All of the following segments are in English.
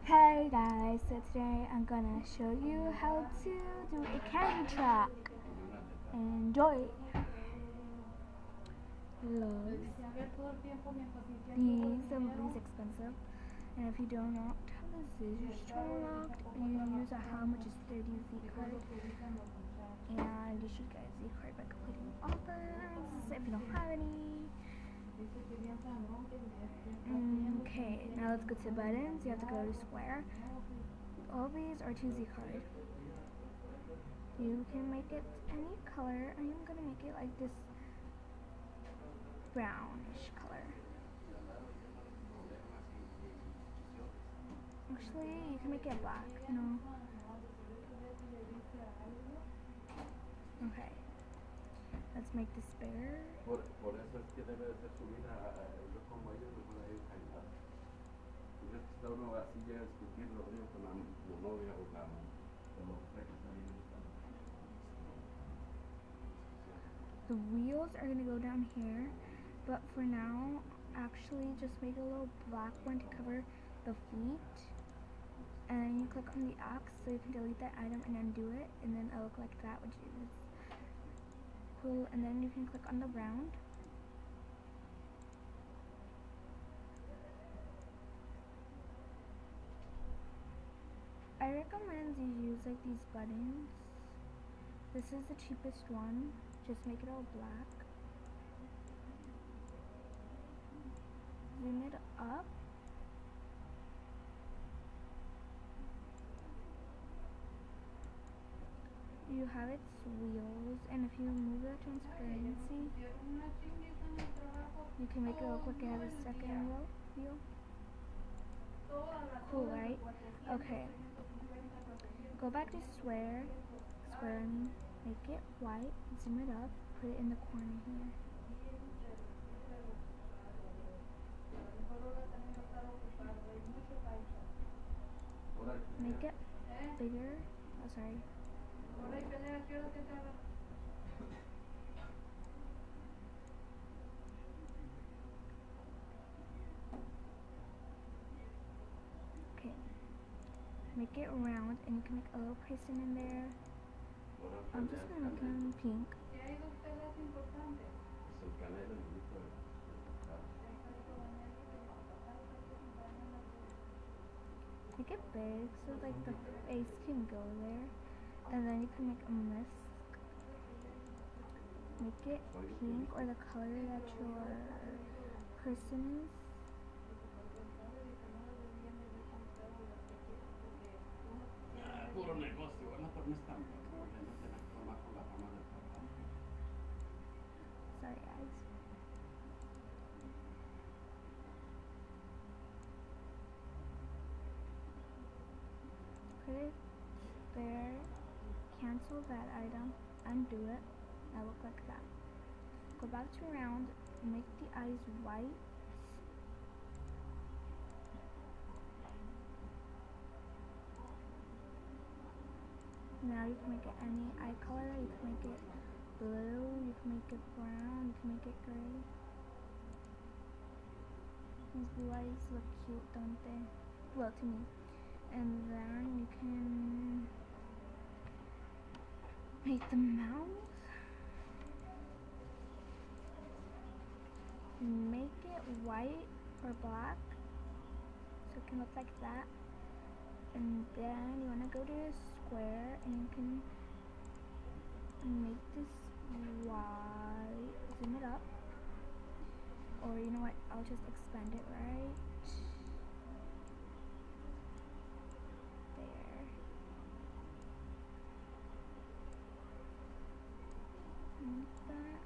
Hey guys, so today I'm gonna show you how to do a candy truck. Enjoy! Loves these are really expensive, and if you don't know how the scissors turn locked, you use a how much is 30 Z card, and you should get a Z card by completing offers if you don't have any. Okay, now let's go to buttons. You have to go to square. All these are 2Z card. You can make it any color. I am gonna make it like this brownish color. Actually, you can make it black, no. Okay. Let's make this bigger. Por eso es que debe de ser subir yo como ellos no pueden ir callar. Entonces está uno así llega a discutir los ríos con la novia o la mujer que está bien. The wheels are going to go down here, but for now, actually just make a little black one to cover the feet. And then you click on the X so you can delete that item and undo it, and then it'll look like that, which is cool. And then you can click on the round. I recommend you use like these buttons. This is the cheapest one. Just make it all black. Zoom it up. You have its wheels, and if you remove the transparency, you can make it look like it has a second wheel. Cool, right? Okay. Go back to square, make it white, zoom it up, put it in the corner here. Make it bigger. Oh, sorry. Okay. Make it round, and you can make a little person in there. I'm just gonna make him pink. Make it big so like the face can go there, and then you can make a mask. Make it pink or the color that your person is. Sorry guys. Put it there, cancel that item, undo it, now look like that. Go back to round, make the eyes white. Now you can make it any eye color. You can make it blue, you can make it brown, you can make it gray. These blue eyes look cute, don't they? Well, to me. And then you can make the mouth. Make it white or black so it can look like that. And then you want to go to a square, and you can make this white, zoom it up, or you know what, I'll just expand it right there. Make that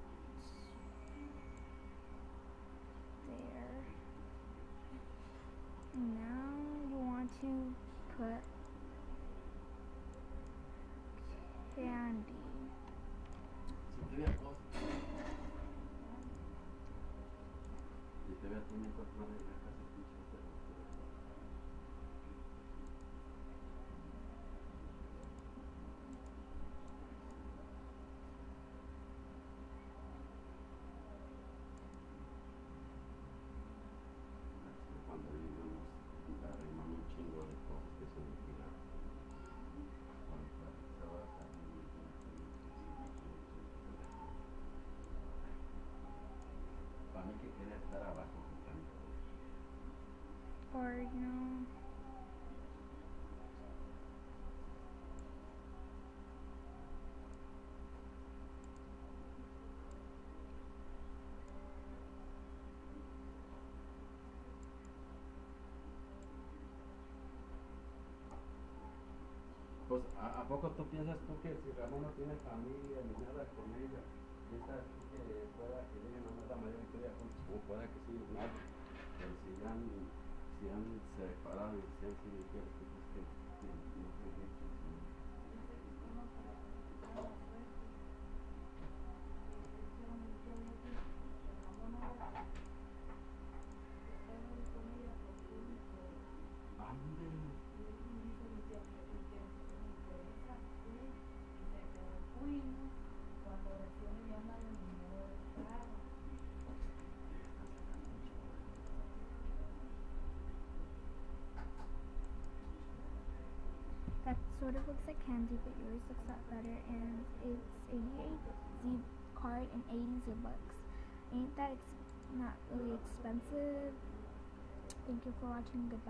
there. Now you want to put candy. Cuando vivimos, arrimamos un chingo de cosas. bored, you know. Pues, ¿a poco tú piensas tú que si Ramón no tiene familia ni nada con ella, piensas tú que pueda que llegue nomás la mayor historia juntos? O pueda que sí, no, pero si han separado y si han sido infieles, pues es que no creo que That sort of looks like candy, but yours looks a lot better, and it's 88 Z card and 80 Z-Bucks. Ain't that not really expensive? Thank you for watching. Goodbye.